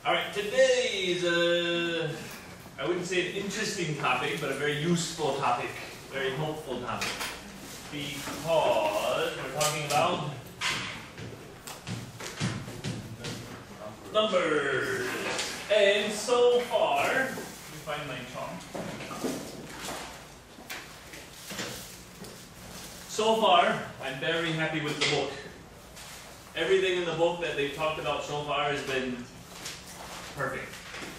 Alright, today is I wouldn't say an interesting topic, but a very useful topic, very helpful topic. Because we're talking about numbers. And so far, let me find my chalk. So far, I'm very happy with the book. Everything in the book that they've talked about so far has been perfect.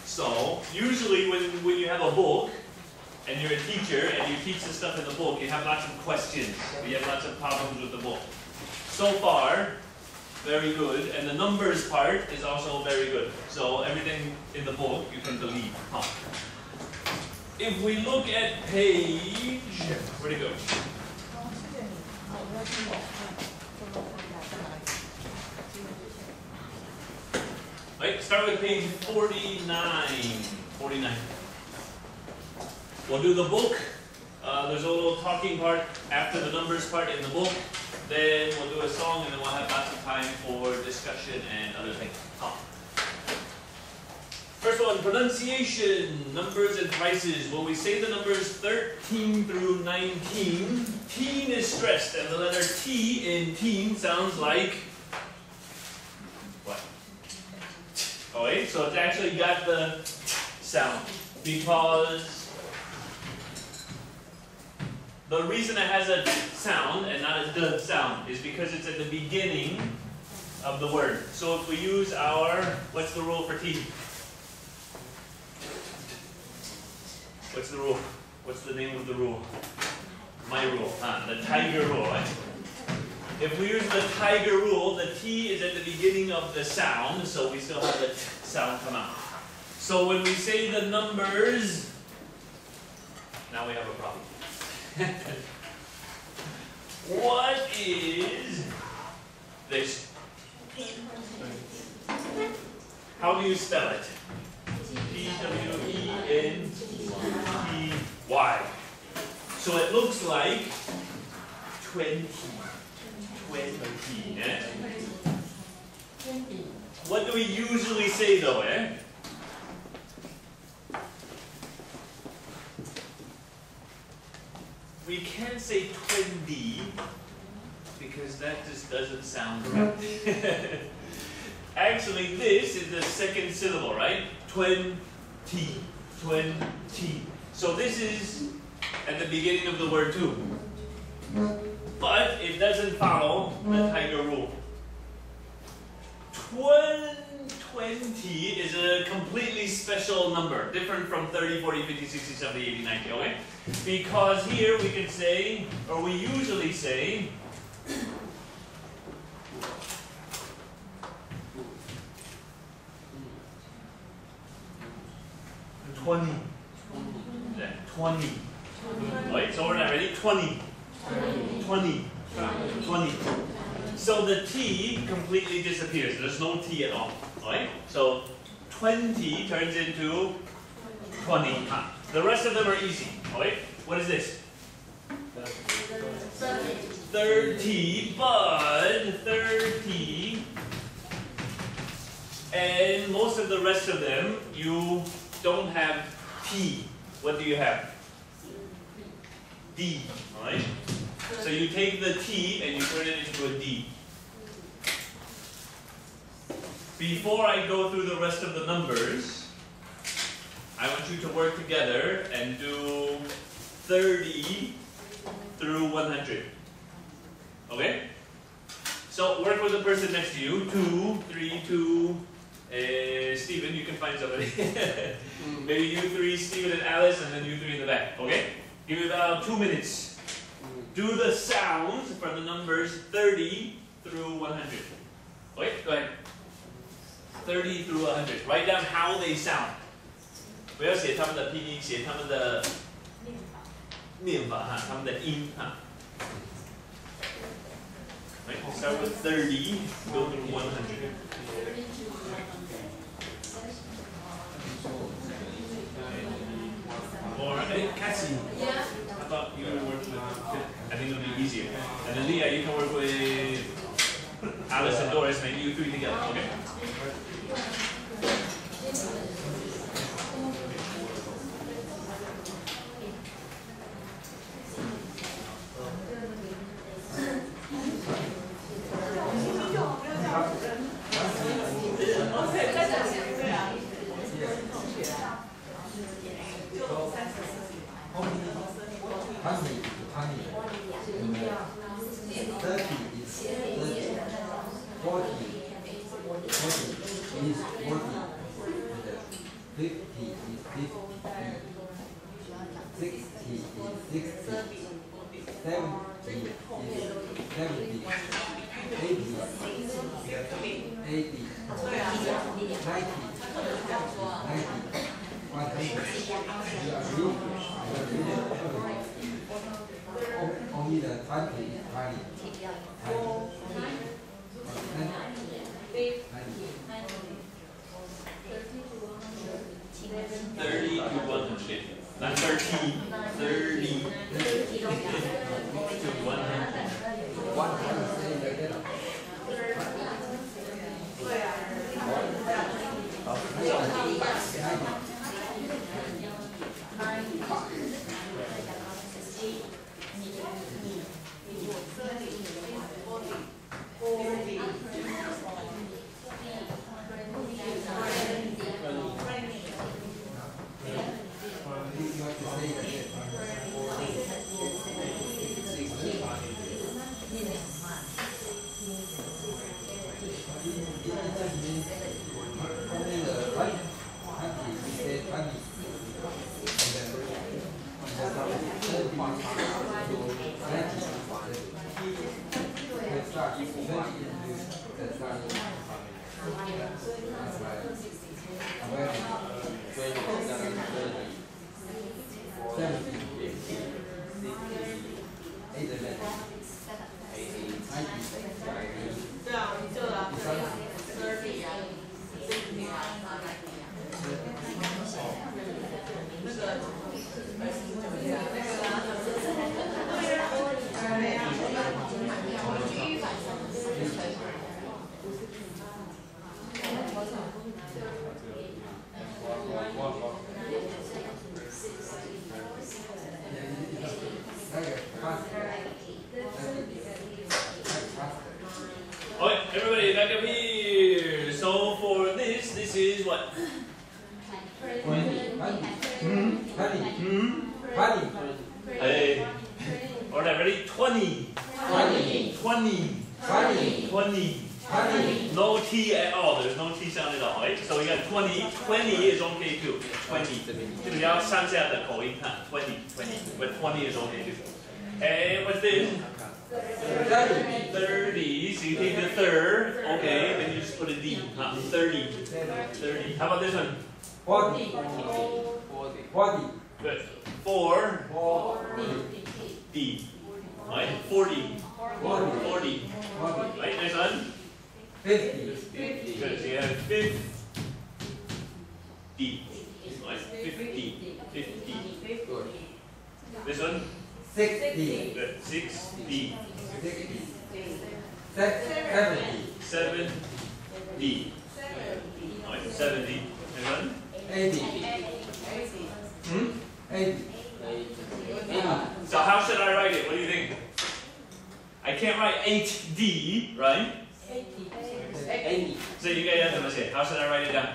So, usually when you have a book, and you're a teacher, and you teach the stuff in the book, you have lots of questions. You have lots of problems with the book. So far, very good. And the numbers part is also very good. So, everything in the book, you can believe. Huh. If we look at page... Where'd it go? Right, start with page 49. 49. We'll do the book. There's a little talking part after the numbers part in the book. Then we'll do a song, and then we'll have lots of time for discussion and other things. First one, pronunciation, numbers and prices. When we say the numbers 13 through 19, teen is stressed, and the letter T in teen sounds like what? Okay, so it's actually got the sound, because the reason it has a sound and not a d sound is because it's at the beginning of the word. So if we use our, what's the rule for T? What's the rule? What's the name of the rule? My rule, the tiger rule, right? If we use the tiger rule, the T is at the beginning of the sound, so we still have the t sound come out. So when we say the numbers, now we have a problem. What is this? How do you spell it? T-W-E-N-T-Y. So it looks like 20. 20, eh? What do we usually say though, eh? We can't say 20 because that just doesn't sound right. Actually, this is the second syllable, right? 20. 20. So this is at the beginning of the word too. But it doesn't follow the tiger rule. 20 is a completely special number, different from 30, 40, 50, 60, 70, 80, 90, okay? Because here we can say, or we usually say, 20. 20. Right, so we're not ready? 20. 20. 20. So the T completely disappears. There's no T at all. Right? So 20 turns into 20. The rest of them are easy. Right? What is this? 30, but 30. And most of the rest of them, you don't have T. What do you have? D. Right? So you take the T and you turn it into a D. Before I go through the rest of the numbers, I want you to work together and do 30 through 100. Okay? So work with the person next to you. 2, 3, 2. Stephen, you can find somebody. Maybe you 3, Stephen and Alice, and then you 3 in the back. Okay? Give me about 2 minutes. Do the sounds for the numbers 30 through 100. Okay, go ahead. 30 through 100. Write down how they sound. 不要写他们的拼音，写他们的念法哈，他们的音哈。Right, we'll start with 30, go through 100. Or, Cassie. Yeah. I thought you would work with, I think it'll be easier. And then Leah, you can work with Alice and Doris, maybe you 3 together, okay? is 40. 50 is 50. 60 is 60. 70 is 70. 80 is 80. 90 Only the 20 is 20. 30 to 100. Not 30. 30 to 100. 20. No T at all. There's no T sound at all. Right? So we got 20. 20 is okay too. 20. 这里要上下的口音看 20. But 20 is okay too. And what's this? 30. So you take the third. Okay. Then you just put a D. 30. How about this one? 40. Good. 4. D. Right? 40. 40. Right? Next one? 50. Good. So you have 50. Right? 50. Good. This one? 60. Good. 60. 70. Right? 70. Next one? 80. 80. So how should I write it? What do you think? I can't write 8D, right? 80. So you guys have to say, how should I write it down?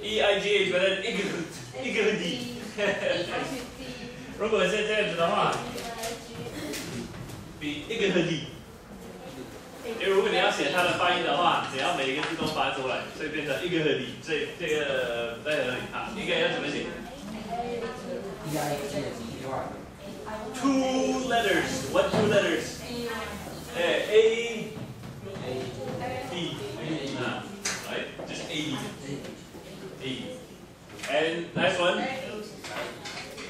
E-I-G-H, but then 一个 D 如果是这样子的话比一个 D 因为如果你要写它的发音的话只要每一个字都发出来所以变成一个 D 所以这个在哪里啊应该要怎么写 2 letters what 2 letters A D right just A D and next one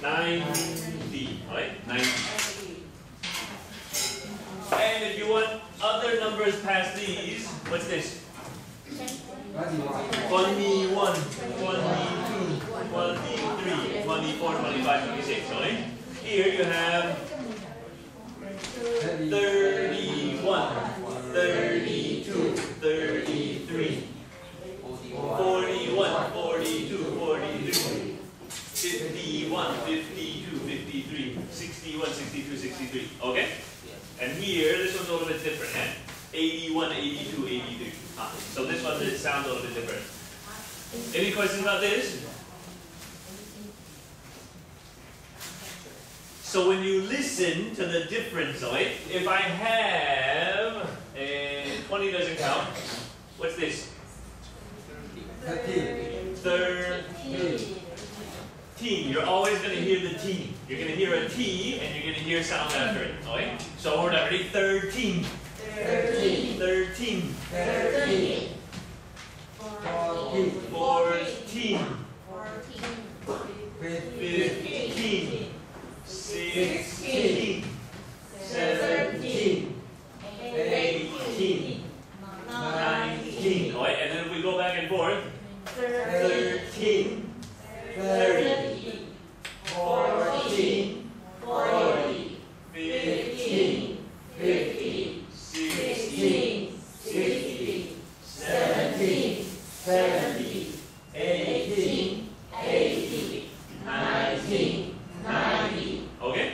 90 right 90 and if you want other numbers past these what's this 21 22 23 24 25 26 right here you have 31 32 33 41 42 43 51 52 53 61 62 63 okay and here this one's a little bit different 81 82 83 so this one sounds a little bit different any questions about this so when you listen to the difference right if I have 20 doesn't count. What's this? 13. 13. You're always going to hear the T. You're going to hear a T and you're going to hear sound after it. Okay? So hold on. Ready? 13. 13. 13. 13. 14. 14. 15. 16. 17. 18. 19. Alright, and then if we go back and forth. 13. 30. 14. 40. 15. 16. 17. 18. 19. Okay?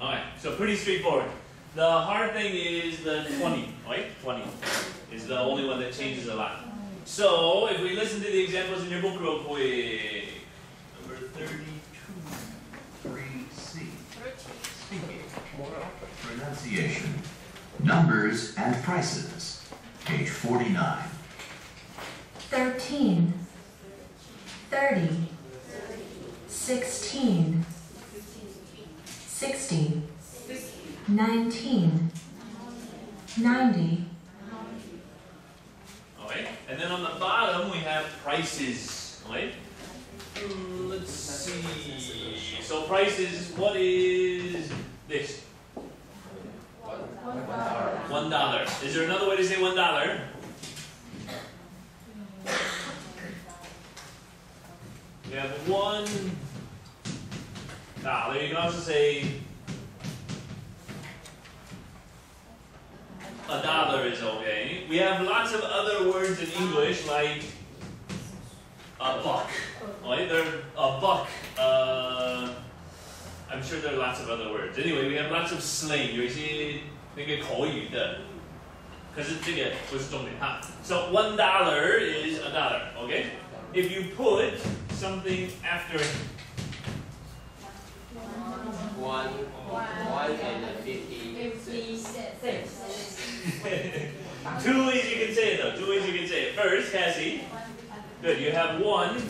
Alright, so pretty straightforward. The hard thing is the 20, right? 20 is the only one that changes a lot. So, if we listen to the examples in your book real quick. Number 32. 3C. Speaking. Pronunciation. Numbers and prices. Page 49. 13, 30, 16, 60, 19, 90. Alright, and then on the bottom we have prices. Alright? Let's see. So prices, what is this? $1. Is there another way to say $1? We have $1. You can also say $1 is okay. We have lots of other words in English like a buck. Right? They're a buck. I'm sure there are lots of other words. Anyway, we have lots of slang. 有一些那个口语的，可是这个不是重点哈。So $1 is $1. Okay? If you put something after it. 1 and 50 cents. Two ways you can say it though. Two ways you can say it. First, Cassie. Good. You have 1,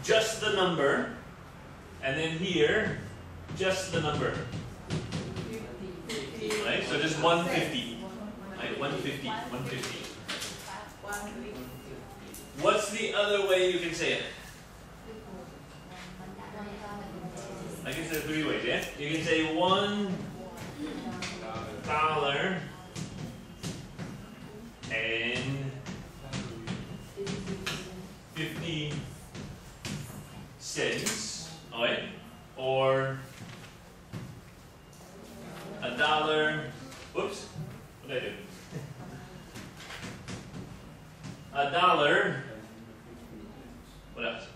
just the number, and then here, just the number. Right? So just 150. Right? 150. 150. What's the other way you can say it? I guess there are 3 ways, yeah? You can say $1 and 50 cents, alright? Or $1. Whoops, what did I do? $1. What else?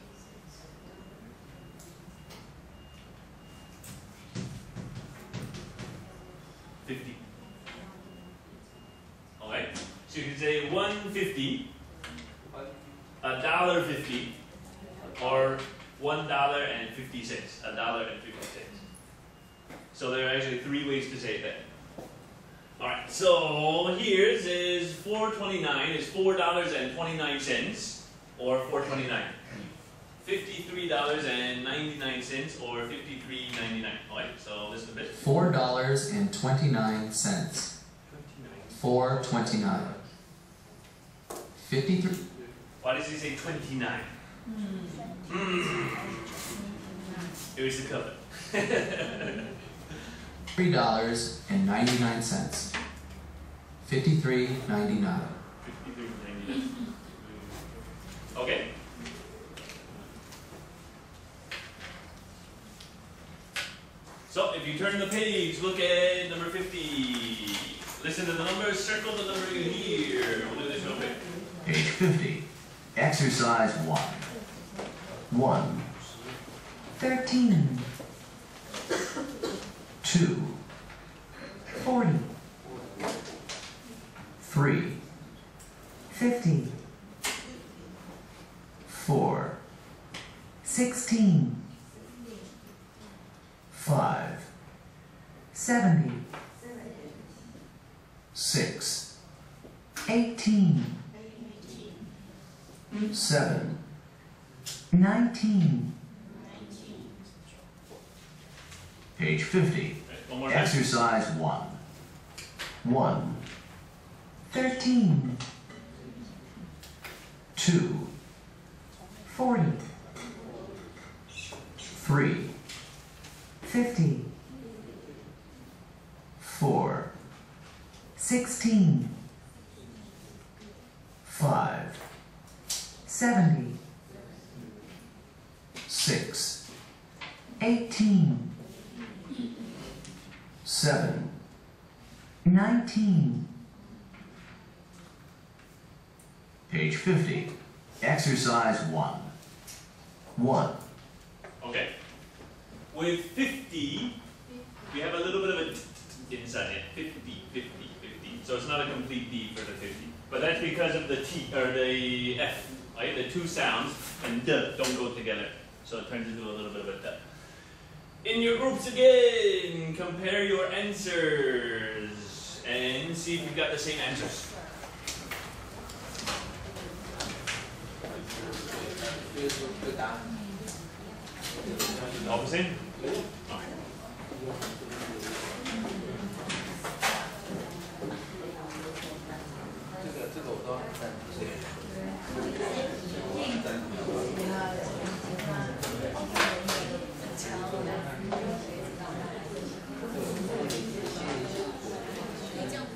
$50. Alright? So you can say 150, $1.50, or $1.50, $1.50. So there are actually 3 ways to say that. Alright, so here's is $4.29 is $4.29 or $4.29. $53.99 or $53.99. Alright, so listen a bit. $4.29. $4.29. 53. Why does he say 29? It was the cover. $3.99. 53.99. 53.99. Okay. So if you turn the page, look at number 50. Listen to the numbers, circle the number you hear. We'll do this real quick. Page 50. Exercise 1. 1, 13, 2, 40, 3, 50, 4, 16, 5, 70, 6, 18, 7, 19, page 50. Right, one more time. Exercise 1. 1, 13, 2, 40, 3, 50, 4, 16, 5, 70, 6, 18, 7, 19, page 50. Exercise 1. 1, Okay. With 50, we have a little bit of a inside it. 50, 50, 50. So it's not a complete D for the 50. But that's because of the T, or the F, right? The two sounds and D don't go together. So it turns into a little bit of a D. In your groups again, compare your answers and see if you've got the same answers. All the same? Okay. 这个我都很赞同。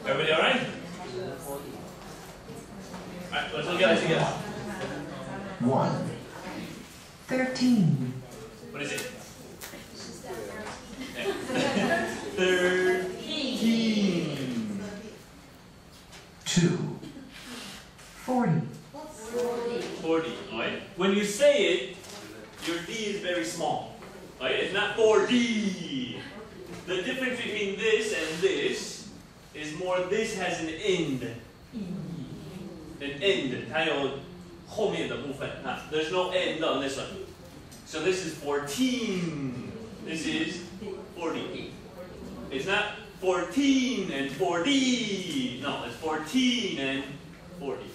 Everybody all right? All right, let's look at it together. 1, 13, What is it? 13. 2, 40, 40, alright? When you say it, your D is very small. Right? It's not 4D. The difference between this and this is more this has an end. An end. 它有后面的部分. There's no end on this one. So this is 14. This is 40. It's not 14 and 4D. No, it's 14 and 40.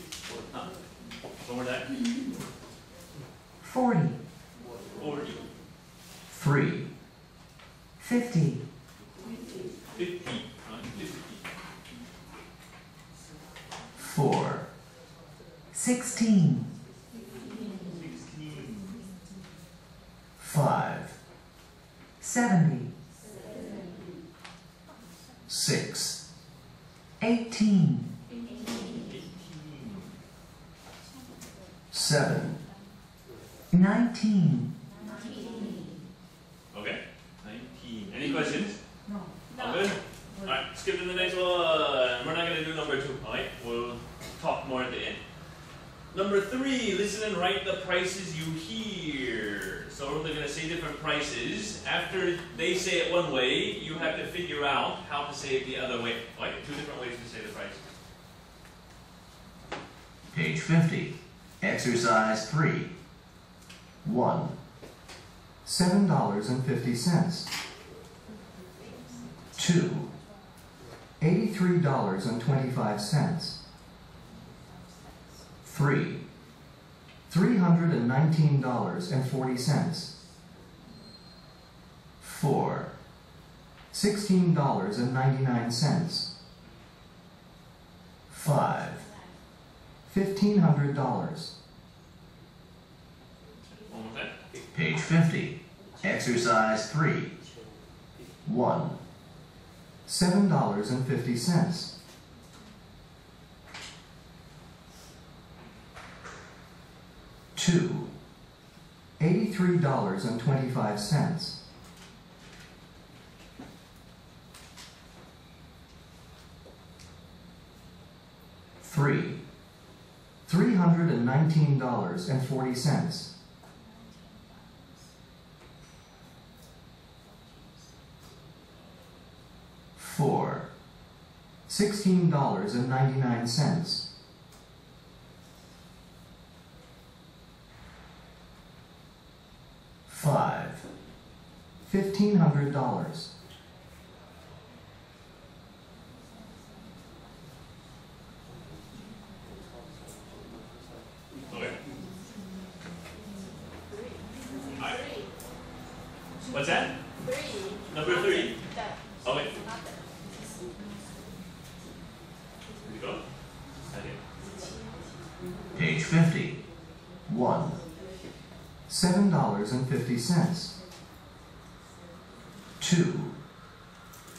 One more time. 40, 40. 3, 50, 50. 50. 4, 16, 16. 5, 70, 6, 18, 7, 19, Okay. 19. Any questions? No. All good? Alright, skip to the next one. We're not going to do number 2. Alright, we'll talk more at the end. Number 3, listen and write the prices you hear. So we're going to say different prices. After they say it one way, you have to figure out how to say it the other way. Right? 2 different ways to say the prices. page 50. Exercise 3. 1, $7.50. 2, $83.25. 3, $319.40. 4, $16.99. 5, $1,500. One more time. page 50. Exercise 3. 1, $7.50. 2, $83.25. 3, $319.40. 4, $16.99. 5, $1,500. 1,500. What's that? 3. Number 3. The Oh wait. other. Here we go. Okay. Page 50. 1. $7.50. 2.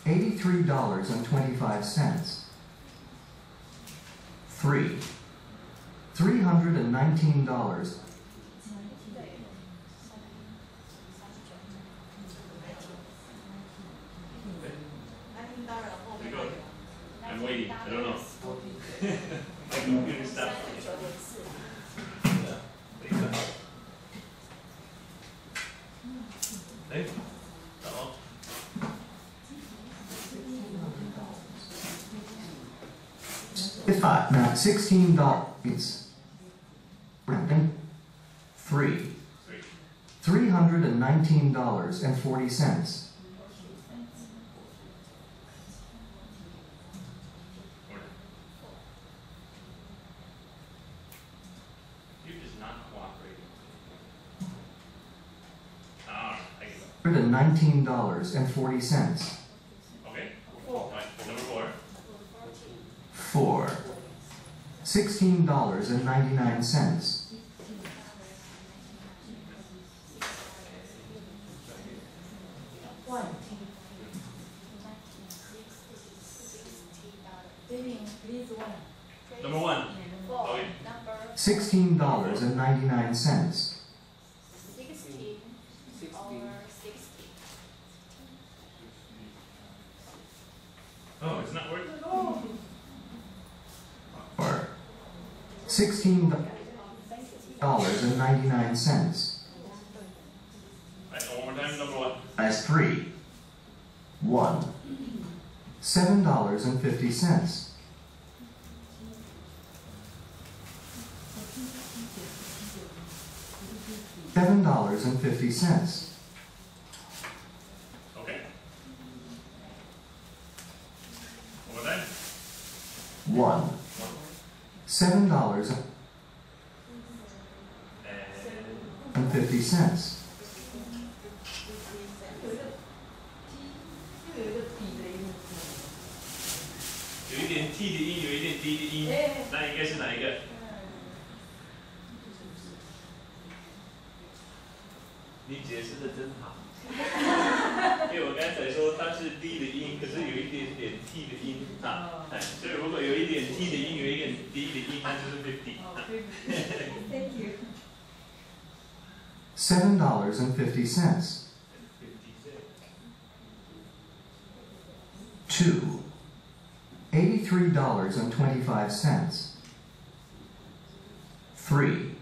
$83.25. 3. $319. Here we go. I'm waiting. I don't know. My computer stopped. Hey. Uh-oh. Now $16. 3. $319.40. You're just not cooperating. Ah, I give up. $119.40. Okay. Alright, number 4. 4. $16.99. 1. Please 1. Number 1. 4. Okay. Number $16.99. 16 over 60. Oh, it's not working? Or $16.99. Alright, one more time. Number 1. Size 3. 1. $7.50. $7.50. Okay. One more time. 1. $7.50. And 50 cents. 有一点 T 的音，有一点 D 的音，那应该是哪一个？你解释的真好。因为我刚才说它是 D 的音，可是有一点点 T 的音啊，所以如果有一点 T 的音，有一点 D 的音，那就是 50。Thank you. $7.50. 2. $83.25. 3.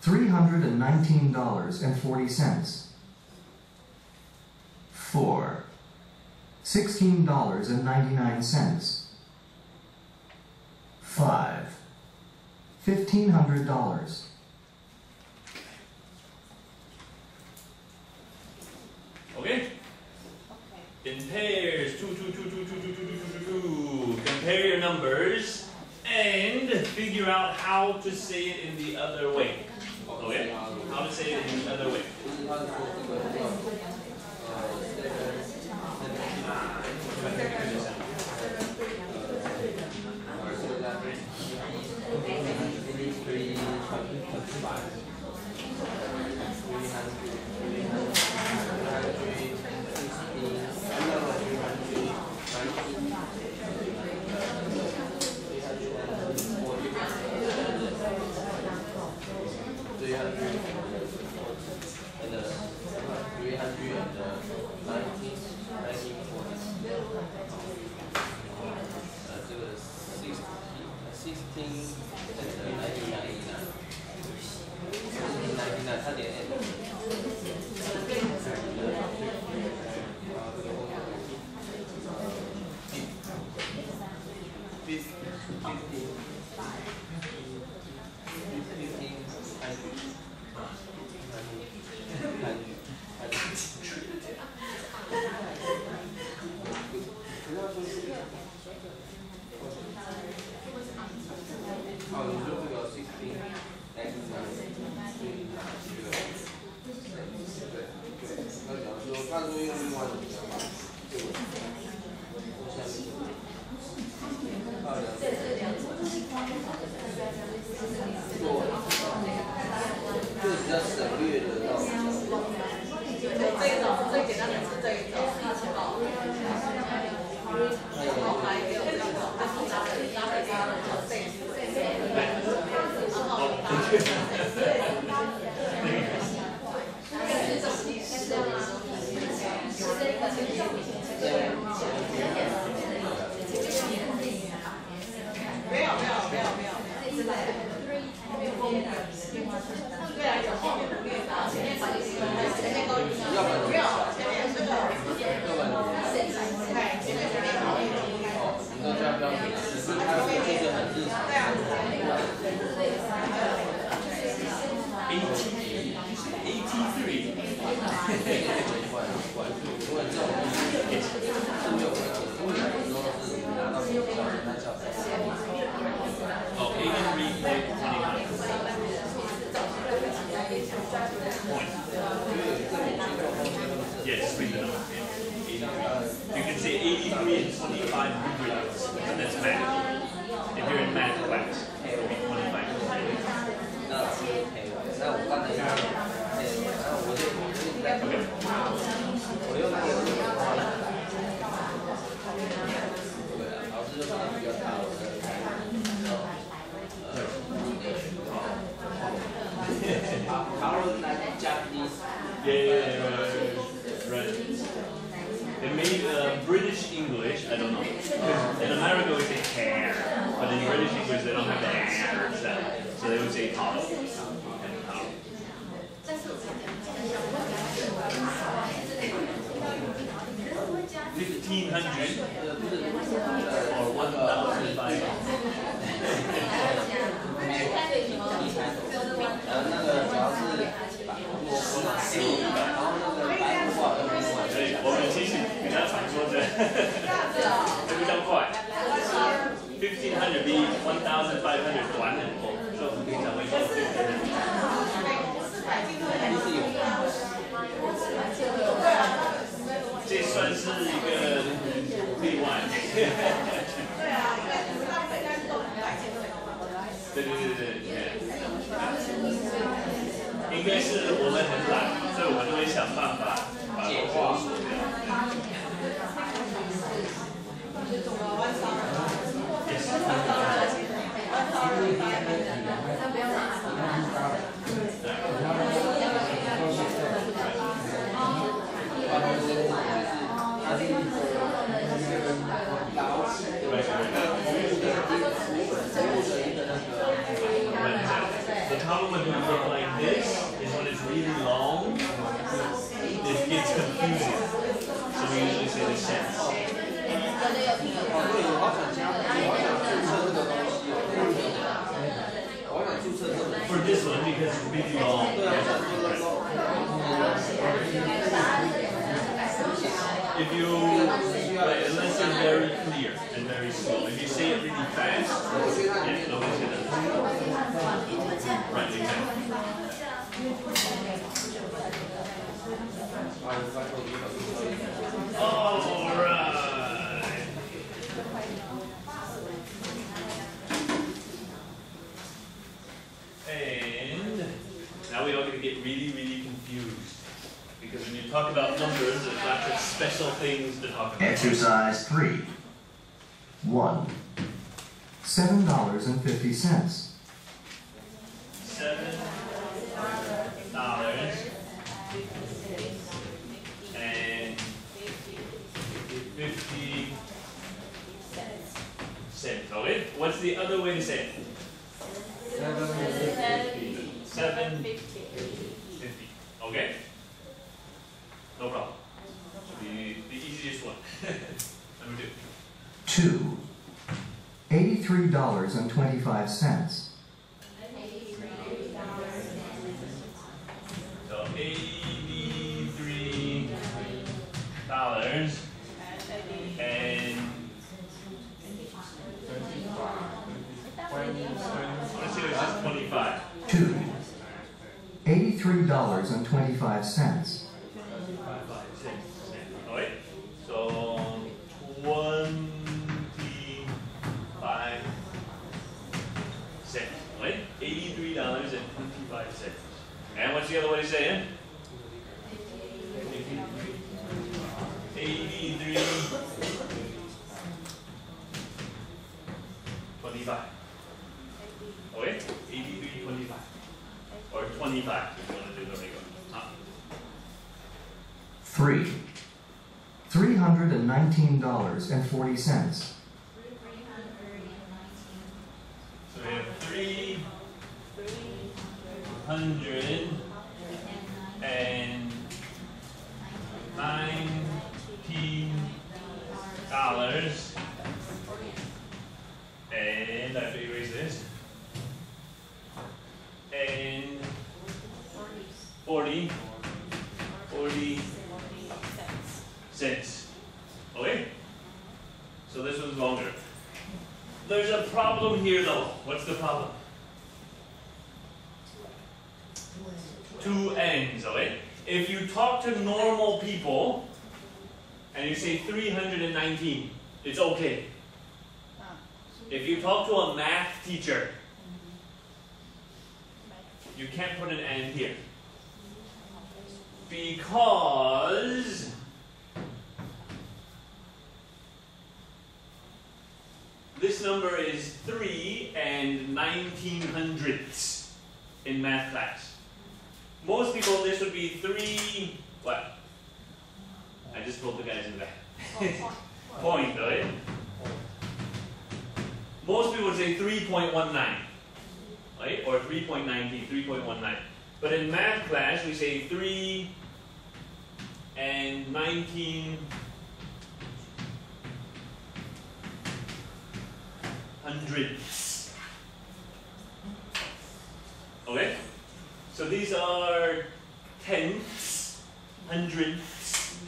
$319.40. 4. $16.99. 5. $1,500. Okay. In pairs, 2, 2, 2, 2, 2, 2, 2, 2, 2, 2, 2. Compare your numbers and figure out how to say it in the other way. Okay? How to say it in the other way. Yes, read the number. 83. You can say 83 and 25 hundredths, and that's math. If you're in math class, it will be 25 hundredths. Right. They made British English, I don't know, because in America we say hair, but in British English they don't have the hair sound, so they would say hollow. And hollow. 1,500 or 1,500.我们其实比较常说的，会比较快。1,500比1,500短很多，所以我们平常会说这算是一个例外。对。应该是我们很懒，所以我们就会想办法把它缩The problem when we work like this is when it's really long, it gets confusing. So we usually say the sense. For this one, because it's really long. If you, unless you're very clear and very slow, if you say it really fast, yeah, nobody's gonna right, exactly. All right. And now we're going to get really, really confused. Because when you talk about numbers, there's lots of special things to talk about. Exercise 3. 1. $7.50. $7 and 50 cents. Okay, what's the other way to say it? 750. Okay, no problem. The easiest one. Number 2. 2. $83.25. So $83 and let's see, it's just 25. 2. $83.25. Alright, so 25 cents. Alright, $83.25. And what's the other way to say it? 83.25. Okay, 83.25. or 25 if you want to do the regular. Three. $319.40. So we have $319 and I have to erase this. And 40 cents. Okay? So this one's longer. There's a problem here though. What's the problem? Two ends, okay? If you talk to normal people and you say 319, it's okay. If you talk to a math teacher, you can't put an and here. Because this number is 3 and 1900ths in math class. Most people, this would be 3, what? I just told the guys in the back. Point, right? Most people would say 3.19, right? Or 3.19, 3.19. But in math class, we say 3 and 1900ths. Okay? So these are tenths, hundredths,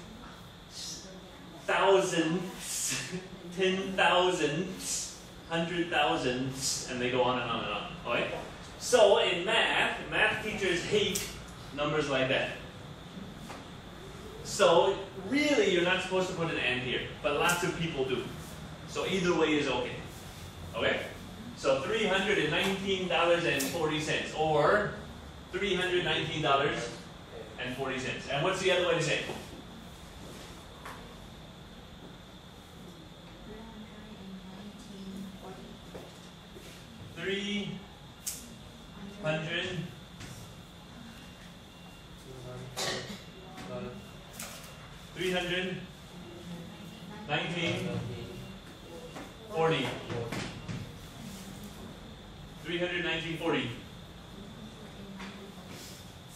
thousandths, 10,000ths, 100,000ths, and they go on and on and on. Okay? So in math teachers hate numbers like that. So really you're not supposed to put an and here, but lots of people do. So either way is okay. Okay? So $319.40 or $319.40. And what's the other way to say it? $319. $319.40.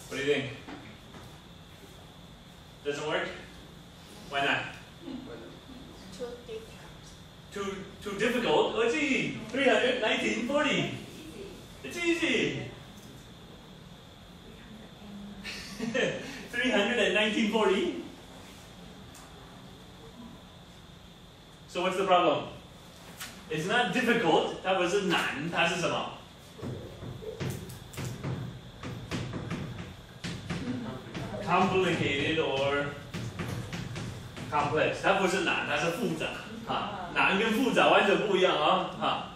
What do you think? Doesn't work? Why not? Too difficult? Oh, it's easy. 319.40. It's easy. 319.40. So what's the problem? It's not difficult. 它不是难，它是什么？ complicated or complex， 它不是难，它是复杂。哈，难跟复杂完全不一样哦。哈，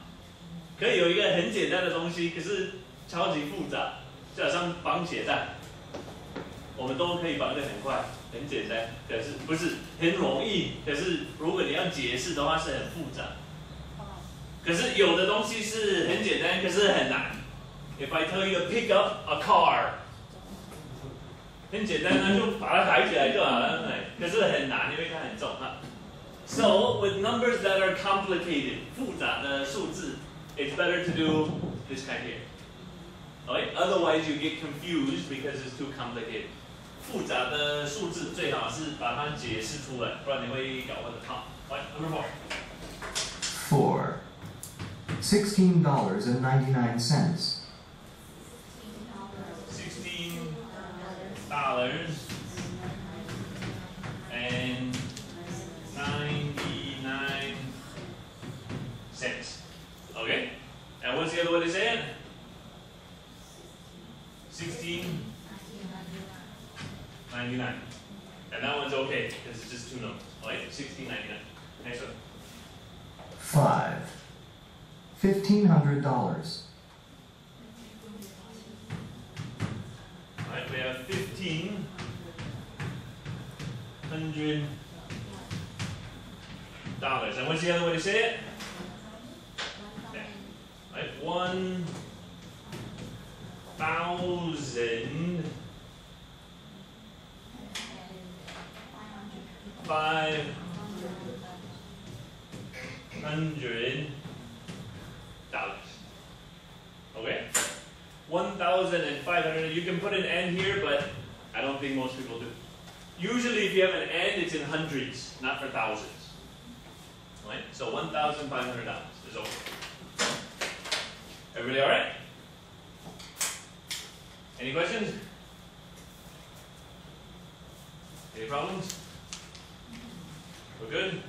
可以有一个很简单的东西，可是超级复杂，就好像绑鞋带，我们都可以绑得很快，很简单，可是不是很容易。可是如果你要解释的话，是很复杂。可是有的东西是很简单，可是很难。If I tell you to pick up a car。 很简单，那就把它抬起来就好了。可是很难，因为它很重哈。So with numbers that are complicated， 复杂的数字 ，it's better to do this kind here. Okay? Otherwise you get confused because it's too complicated. 复杂的数字最好是把它解释出来，不然你会搞混的。好，来 number 4。$16.99. $16.99. Okay? And what's the other way to say it? 16.99. And that one's okay, because it's just two numbers. Alright? 16.99. Next one. 5. $1,500. Alright, we have $1,500. And what's the other way to say it? Okay. Right, $1,000. 1,500 dollars. Okay? 1,500. You can put an N here, but I don't think most people do. Usually if you have an N, it's in hundreds, not for thousands. Right? So $1,500 is over. Everybody alright? Any questions? Any problems? We're good?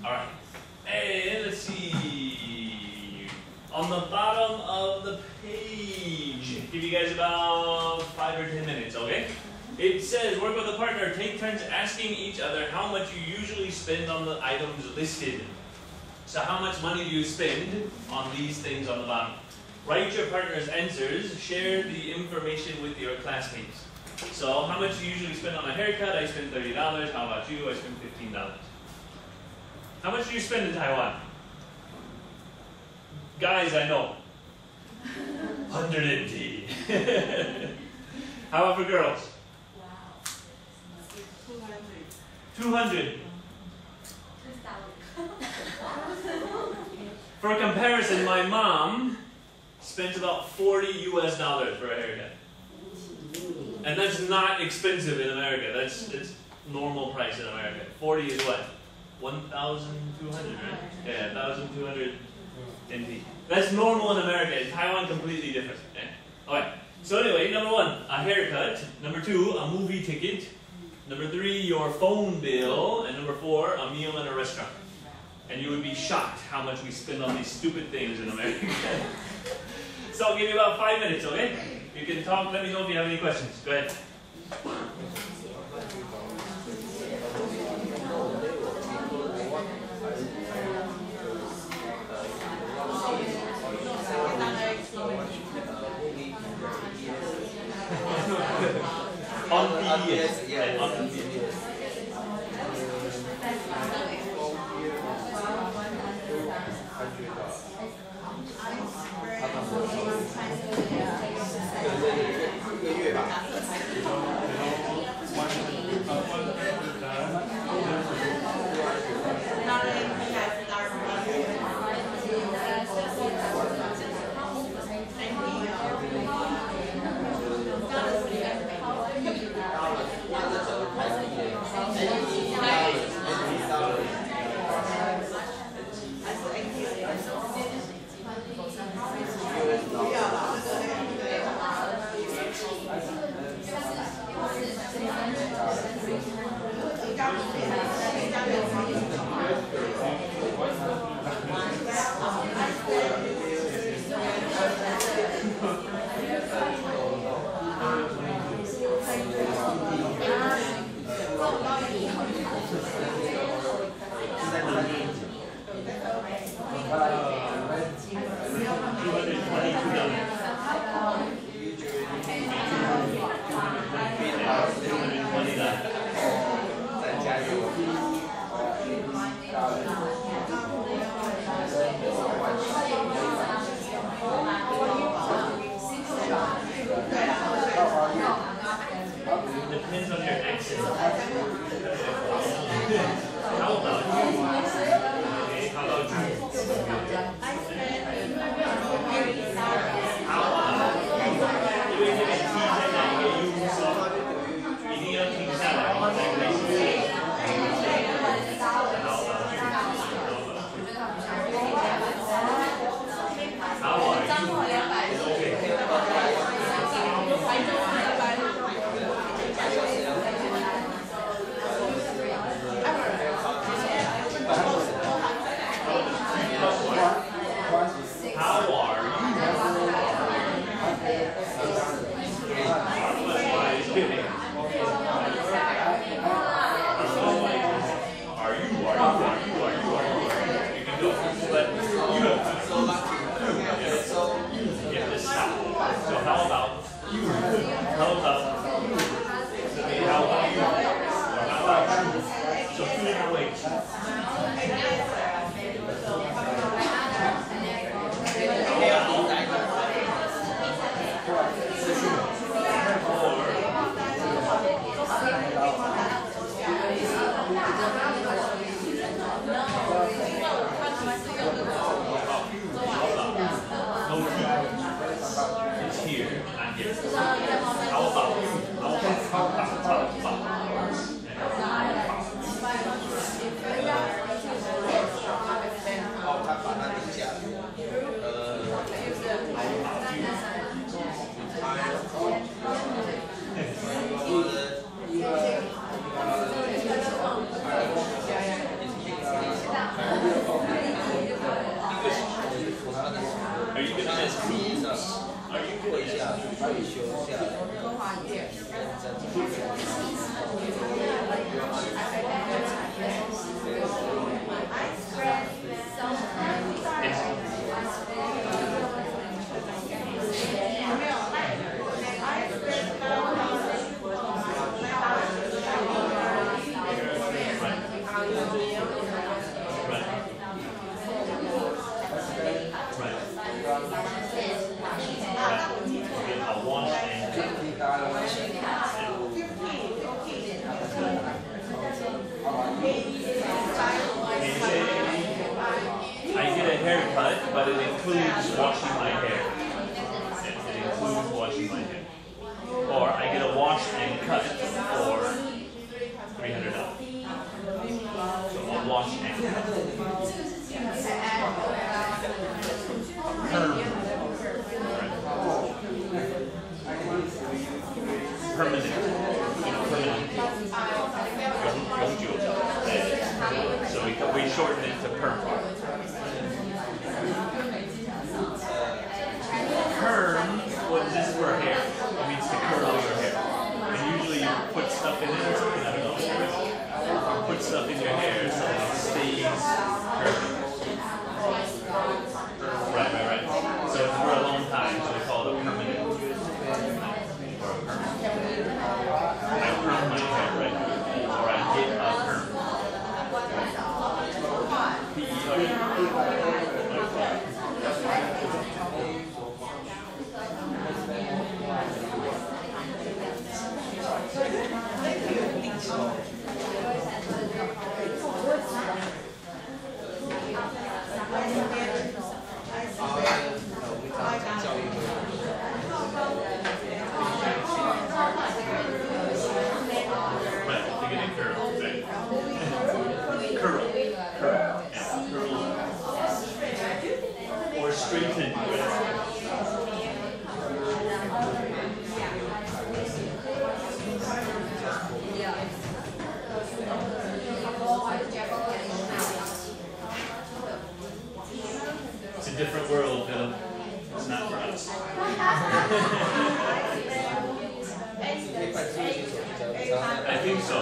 Alright. And let's see. On the bottom of the page, give you guys about 5 or 10 minutes, okay? It says, work with a partner, take turns asking each other how much you usually spend on the items listed. So how much money do you spend on these things on the bottom? Write your partner's answers, share the information with your classmates. So how much do you usually spend on a haircut? I spend $30. How about you? I spend $15. How much do you spend in Taiwan? Guys, I know. 180. How about for girls? 200. For comparison, my mom spent about $40 US for a haircut. And that's not expensive in America. That's normal price in America. 40 is what? 1,200, right? Yeah, 1,200 NT. That's normal in America. In Taiwan, completely different. Okay? Alright. So anyway, number 1, a haircut. Number 2, a movie ticket. Number 3, your phone bill. And number 4, a meal in a restaurant. And you would be shocked how much we spend on these stupid things in America. So I'll give you about 5 minutes, okay? You can talk, let me know if you have any questions. Go ahead. On PBS. Yeah, on PBS. Are you gonna miss me? Are you 过 gonna 一 miss 下 me?，把你修一下。 I'll wash and I get a haircut, but it includes washing my hair. Yes, it includes washing my hair. Or I get a wash and cut for $300. So a wash and cut. Permanent. Permanent. So we shorten it to perm. Perm, what is this for hair? It means to curl your hair. And usually you put stuff in it or something, I don't know. You put stuff in your hair so it stays curly. Right. So it's for a long time, so we call it a permanent. Or a perm. I perm my hair, right? Or I get a perm. Or straighten. It's a different world, Bill. It's not for us. I think so.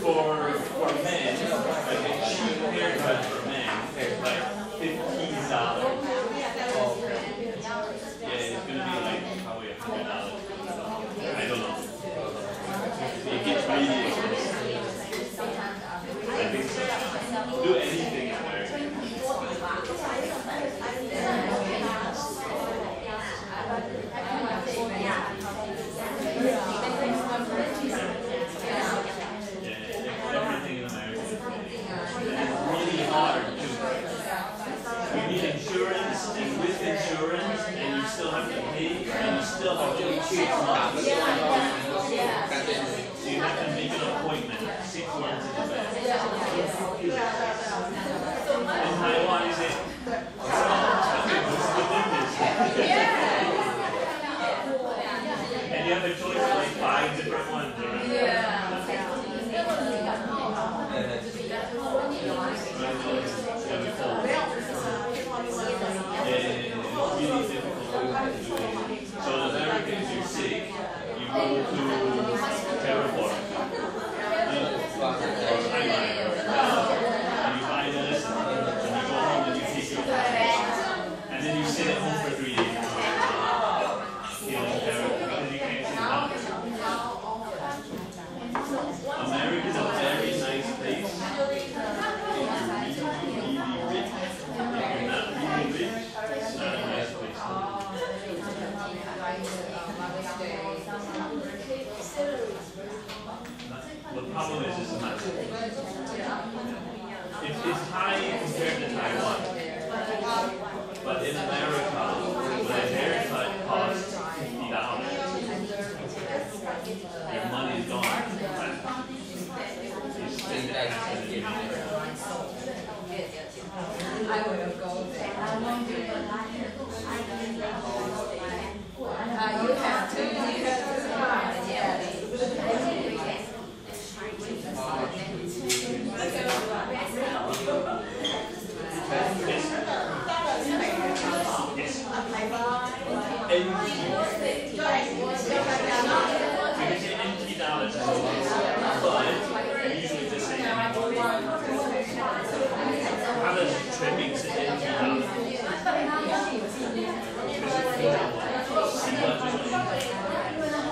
For men, like a cheap haircut for men, like $15. Yeah, it's gonna be like probably $100. I don't know. It gets really expensive. I think so. Do anything in America. Everything in America is really hard too. You need insurance, and with insurance, and you still have to pay, and you still have to choose months. So you have to make an appointment 6 months in advance. In Taiwan, is it? What's the difference? And you have a choice of like 5 different ones, right? So in America, if you're sick, you go to Terraform. And you buy medicine, and you go home and you take NT dollars, but usually just say NT. 它的全名是 NT dollars。习惯就说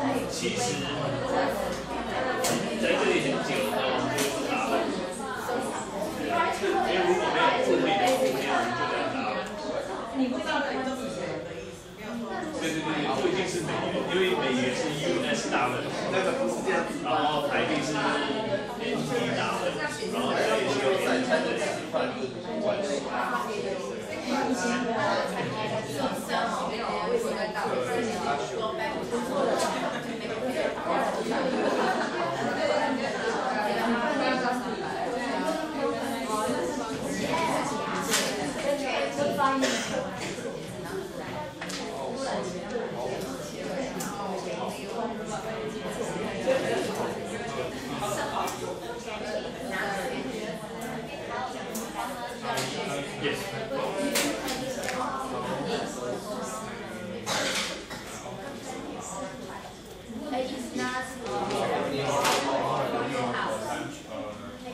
NT。其实在这里很久了，我们就不打了。因为如果没有固定的，没有人就这样打了。对对对，不一定是美元，因为美元是 US dollar， 那个不是这样子。然后台币是 NT dollar， 然后这里是有 NT 的。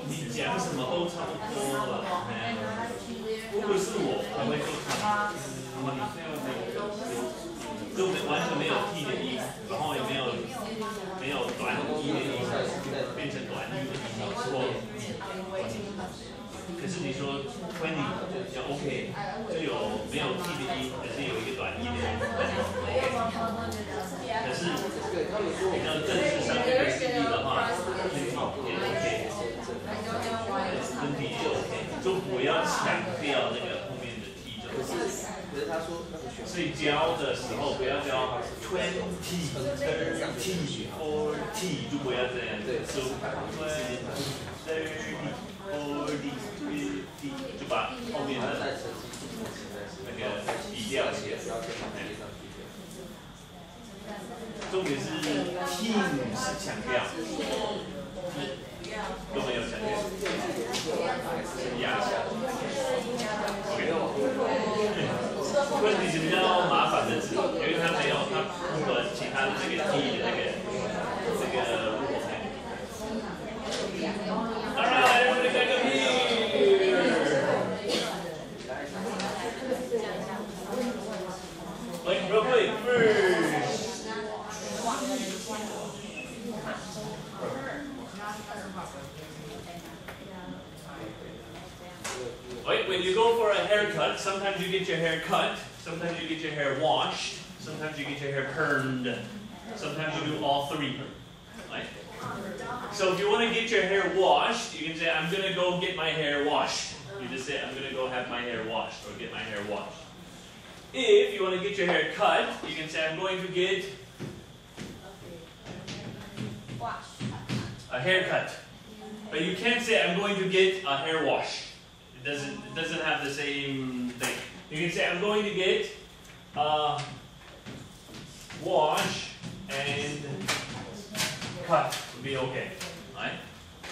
你讲什么都差不多了。如果是我，还会做看。就完全没有 T 的音，然后也没有短 E 的音，变成短 E 的音，错。可是你说 20就 OK， 就有没有 T 的音，可是有一个短 E 的音，可是要正式上这个 CD 的话，也 OK， 整体就 OK， 就不要强调那个后面的 T 就 OK。可是他说那个所以教的时候不要教 20、30、40，就不要这样。对，就 20、30、40、50，就把后面的那个笔调写。重点是 team 是强调，都没有强调，是压下。问题是比较麻烦的字，因为它没有它符合其他的那个 T 的那个入口线。Alright, everybody back up here. Like real quick, first. Wait, when you go for a haircut, sometimes you get your hair cut, sometimes you get your hair washed, sometimes you get your hair permed, sometimes you do all three. Right? So if you want to get your hair washed, you can say, I'm going to go get my hair washed. You just say, I'm going to go have my hair washed or get my hair washed. If you want to get your hair cut, you can say, I'm going to get a haircut. But you can't say, I'm going to get a hair wash. It doesn't have the same thing. You can say, I'm going to get wash and cut would be okay. Right?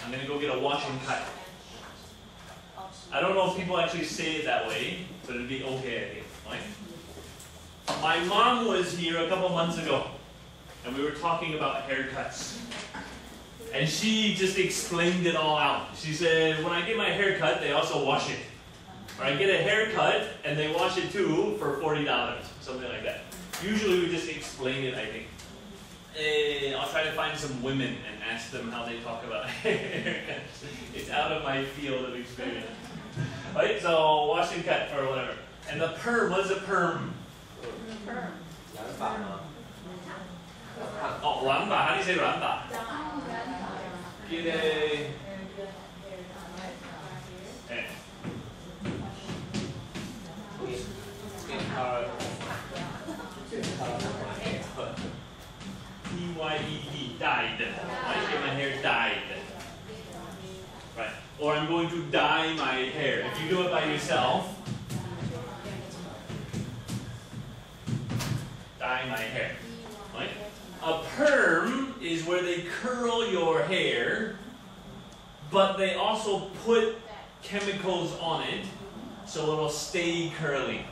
I'm going to go get a wash and cut. I don't know if people actually say it that way, but it'd be okay, I think. Right? My mom was here a couple months ago, and we were talking about haircuts. And she just explained it all out. She said, when I get my hair cut, they also wash it. Or I get a haircut, and they wash it too for $40, something like that. Usually we just explain it, I think. I'll try to find some women and ask them how they talk about haircuts. It's out of my field of experience. Right, so wash and cut or whatever. And the perm, what is a perm? Oh, 软发, how do you say 软发? Get a... P-Y-E-D, dyed. I get my hair dyed. Right. Or I'm going to dye my hair. If you do it by yourself, dye my hair. Right? A perm is where they curl your hair, but they also put chemicals on it so it'll stay curly.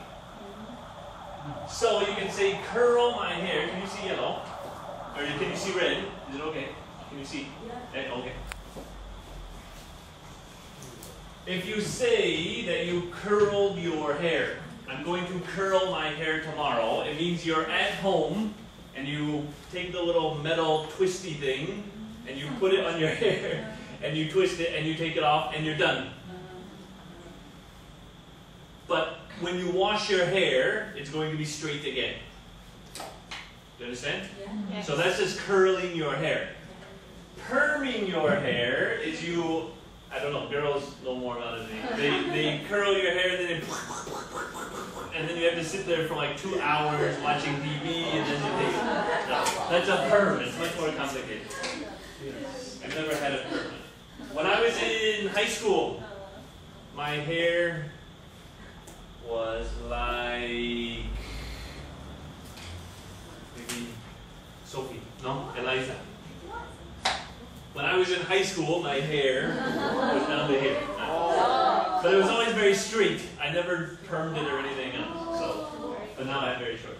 So you can say curl my hair. Can you see yellow? Or can you see red? Is it okay? Can you see? Okay. If you say that you curled your hair, I'm going to curl my hair tomorrow, it means you're at home and you take the little metal twisty thing and you put it on your hair and you twist it and you take it off and you're done. But when you wash your hair, it's going to be straight again. Do you understand? Yeah. So that's just curling your hair. Perming your hair is you, I don't know, girls know more about it than me. They curl your hair and then you have to sit there for like 2 hours watching TV and then you take it. No, that's a perm. It's much more complicated. I've never had a perm. When I was in high school, my hair was like maybe Sophie, no, Eliza. When I was in high school, my hair was down to here. But it was always very straight. I never permed it or anything else. So, but now I have very short.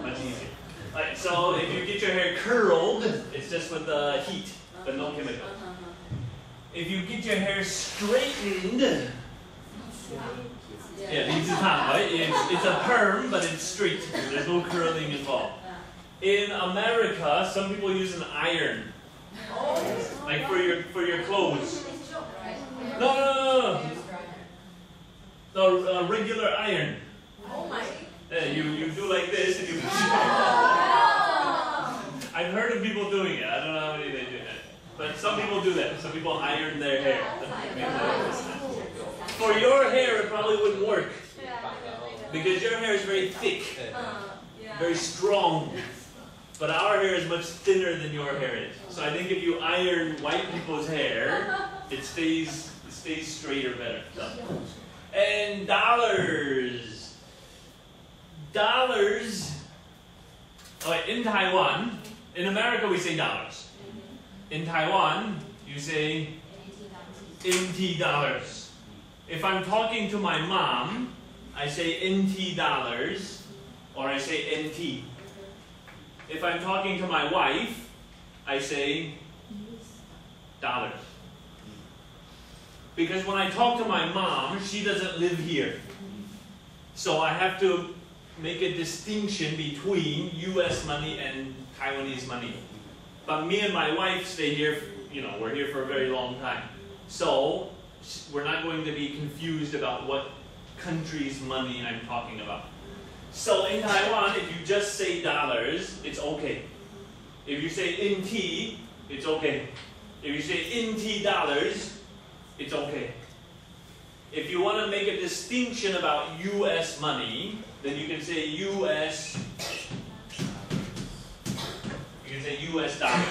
Much easier. Right, so if you get your hair curled, it's just with the heat, but no chemical. If you get your hair straightened, yeah, 离子烫, right? It's a perm, but it's straight. There's no curling involved. In America, some people use an iron, like for your clothes. No. The regular iron. Yeah, you do like this and you. I've heard of people doing it. I don't know how many they do that, but some people do that. Some people iron their hair. For your hair, it probably wouldn't work because your hair is very thick, very strong. But our hair is much thinner than your hair is. So I think if you iron white people's hair, it stays straighter better. So. And dollars. In Taiwan, in America we say dollars. In Taiwan, you say NT dollars. If I'm talking to my mom, I say NT dollars, or I say NT. If I'm talking to my wife, I say dollars. Because when I talk to my mom, she doesn't live here. So I have to make a distinction between US money and Taiwanese money. But me and my wife stay here, we're here for a very long time. So we're not going to be confused about what country's money I'm talking about. So in Taiwan, if you just say dollars, it's okay. If you say NT, it's okay. If you say NT dollars, it's okay. If you want to make a distinction about US money, then you can say US. You can say US dollars.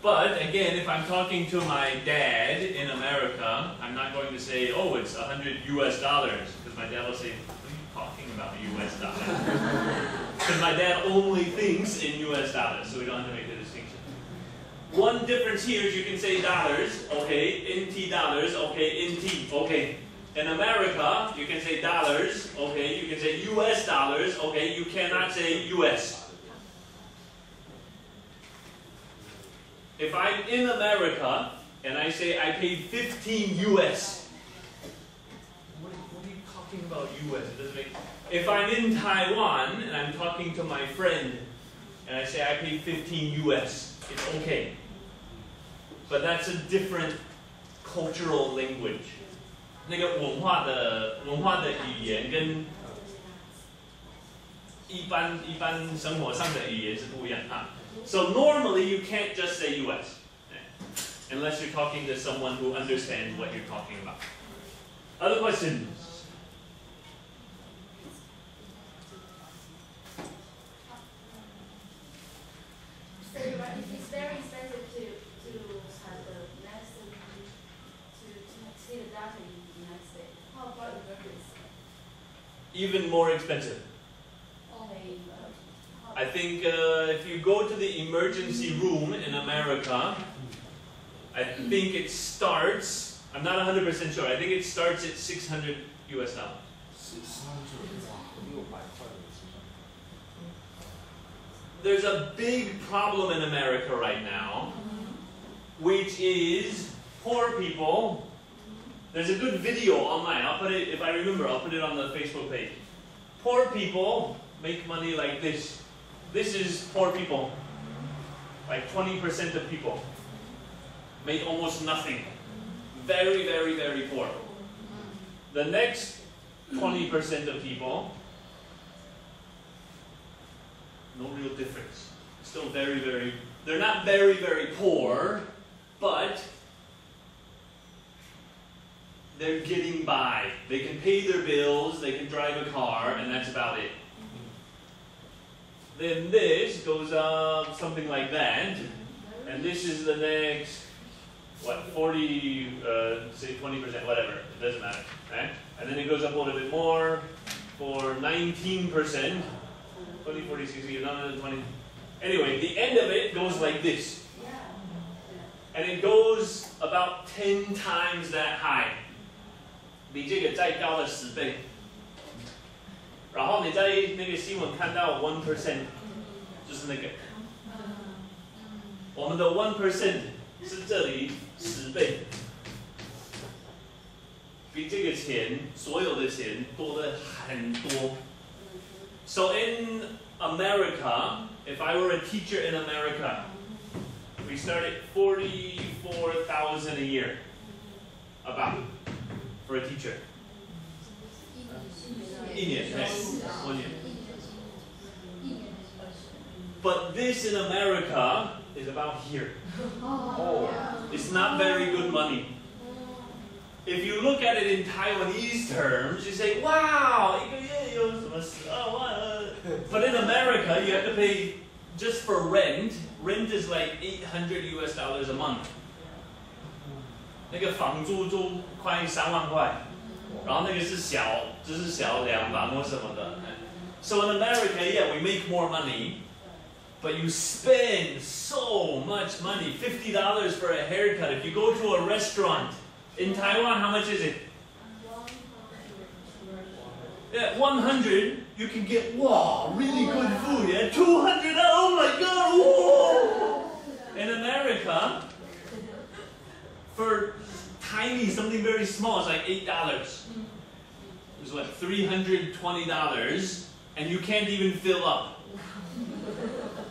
But again, if I'm talking to my dad in America, I'm not going to say, oh, it's 100 US dollars, because my dad will say, talking about US dollars. Because my dad only thinks in US dollars, so we don't have to make the distinction. One difference here is you can say dollars, okay, NT dollars, okay, NT, okay. In America, you can say dollars, okay, you can say US dollars, okay, you cannot say US. If I'm in America and I say I paid 15 US, what are you talking about US? It doesn't make. If I'm in Taiwan and I'm talking to my friend and I say I paid 15 US, it's okay. But that's a different cultural language. 那个文化的语言跟一般生活上的语言是不一样啊。So normally you can't just say US, unless you're talking to someone who understands what you're talking about. Other questions? So it's very expensive to have the medicine to see the doctor in the United States. How about emergency? Even more expensive. Only. I think if you go to the emergency room in America, I think it starts, I'm not 100% sure, I think it starts at $600 US. 600 哇，600 There's a big problem in America right now, which is poor people. There's a good video online. I'll put it, if I remember, I'll put it on the Facebook page. Poor people make money like this. This is poor people. Like 20% of people make almost nothing. Very, very, very poor. The next 20% of people, no real difference. Still very, very, they're not very, very poor, but they're getting by. They can pay their bills, they can drive a car, and that's about it. Then this goes up something like that, and this is the next, what, 40, say 20%, whatever, it doesn't matter, right? And then it goes up a little bit more for 19%, 20, 40, 60, another 20. Anyway, the end of it goes like this. And it goes about 10 times that high. 比这个再高了10倍。然后你在那个新闻看到 1%， 就是那个，我们的 1% 是这里10倍，比这个钱所有的钱多了很多。So in America, if I were a teacher in America, we start at 44,000 a year, about, for a teacher. 一年, one year. But this in America is about here. Oh, it's not very good money. If you look at it in Taiwanese terms, you say, wow, 一个月有什么12万. But in America, you have to pay just for rent. Rent is like $800 US a month. 那个房租就快3万块，然后那个是小，就是小2房或什么的。So in America, yeah, we make more money, but you spend so much money. $50 for a haircut. If you go to a restaurant in Taiwan, how much is it? Yeah, 100. You can get really good food. Yeah, 200. Oh my God! Whoa! In America, for tiny, something very small, it's like $8. It's what, $320, and you can't even fill up.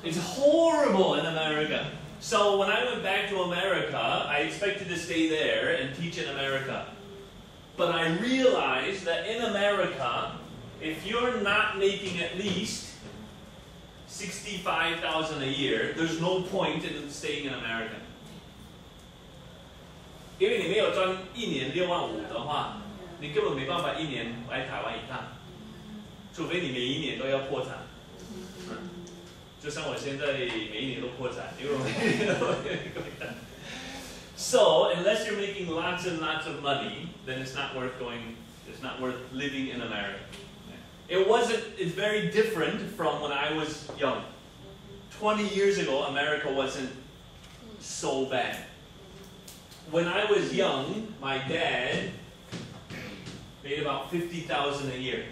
It's horrible in America. So when I went back to America, I expected to stay there and teach in America. But I realized that in America, if you're not making at least $65,000 a year, there's no point in staying in America. 因为你没有赚1年6万5的话，你根本没办法1年来台湾一趟，除非你每一年都要破产。就像我现在每一年都破产，因为我每一年都会。So unless you're making lots and lots of money, then it's not worth going. It's not worth living in America. It wasn't. It's very different from when I was young. 20 years ago, America wasn't so bad. When I was young, my dad made about $50,000 a year,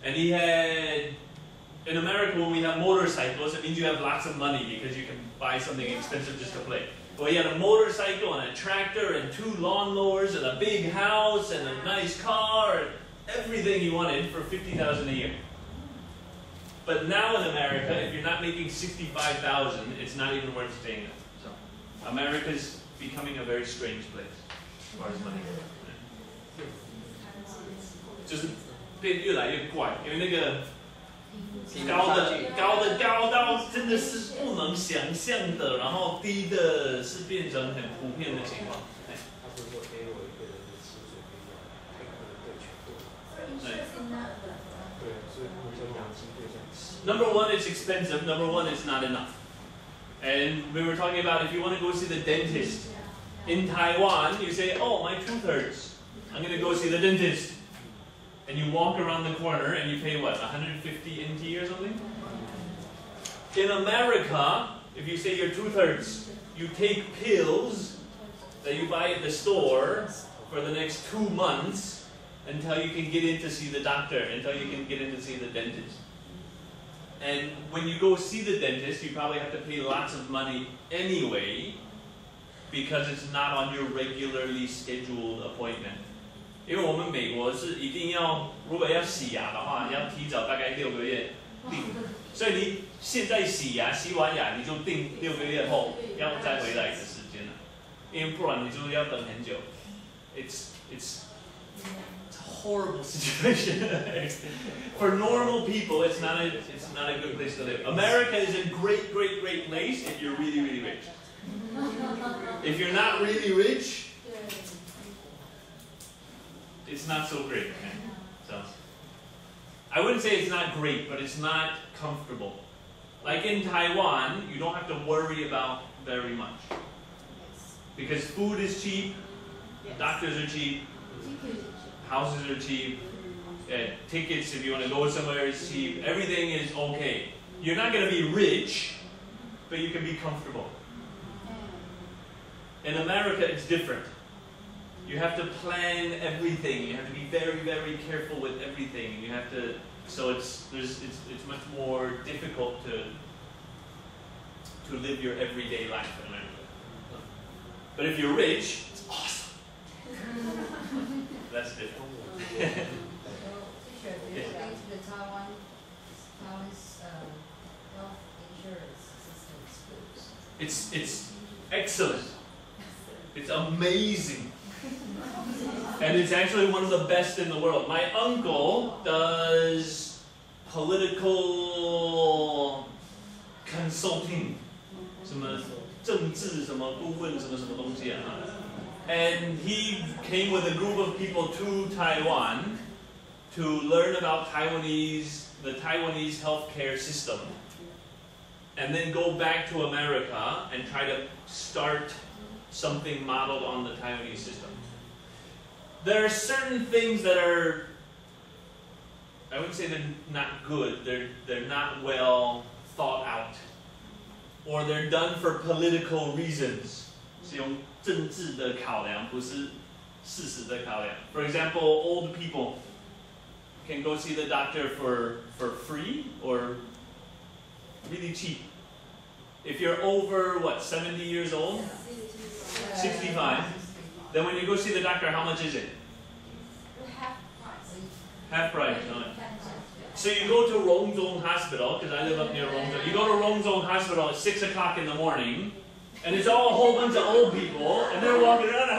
and he had. In America, when we have motorcycles, it means you have lots of money because you can buy something expensive just to play. But he had a motorcycle and a tractor and 2 lawnmowers and a big house and a nice car and everything he wanted for $50,000 a year. But now in America, if you're not making $65,000, it's not even worth staying there. So America's becoming a very strange place as far as money goes. 就是变越来越怪，因为那个。高到真的是不能想象的，然后低的是变成很普遍的情况。Number one, it's expensive. Number one, it's not enough. And we were talking about if you want to go see the dentist in Taiwan, you say, "Oh, my tooth hurts. I'm going to go see the dentist." And you walk around the corner and you pay what, 150 NT or something? In America, if you say your tooth hurts, you take pills that you buy at the store for the next 2 months, until you can get in to see the doctor, until you can get in to see the dentist. And when you go see the dentist, you probably have to pay lots of money anyway, because it's not on your regularly scheduled appointment. 因为我们美国是一定要，如果要洗牙的话，要提早大概6个月订，所以你现在洗牙，洗完牙你就订6个月后要再回来的时间了，因为不然你就要等很久。It's a horrible situation. For normal people, it's not a good place to live. America is a great place if you're really rich. If you're not really rich, it's not so great. Okay? So I wouldn't say it's not great, but it's not comfortable. Like in Taiwan, you don't have to worry about very much. Because food is cheap, doctors are cheap, houses are cheap, tickets if you want to go somewhere is cheap, everything is okay. You're not going to be rich, but you can be comfortable. In America, it's different. You have to plan everything. You have to be very careful with everything. You have to, so it's much more difficult to live your everyday life in America. But if you're rich, it's awesome. That's different. Teacher, do you think the Taiwan's health insurance system is good? It's excellent. It's amazing. And it's actually one of the best in the world. My uncle does political consulting. 什么政治什么顾问什么什么东西啊 And he came with a group of people to Taiwan to learn about the Taiwanese healthcare system. And then go back to America and try to start something modeled on the Taiwanese system. There are certain things that are, I wouldn't say they're not good, they're not well thought out. Or they're done for political reasons. 是用政治的考量，不是事实的考量。For example, old people can go see the doctor for free or really cheap. If you're over, 70 years old? 65. Then when you go see the doctor, how much is it? Half price. So you go to Rongzhong Hospital, because I live up near Rongzhong. You go to Rongzhong Hospital at 6 o'clock in the morning, and it's all a whole bunch of old people, and they're walking around,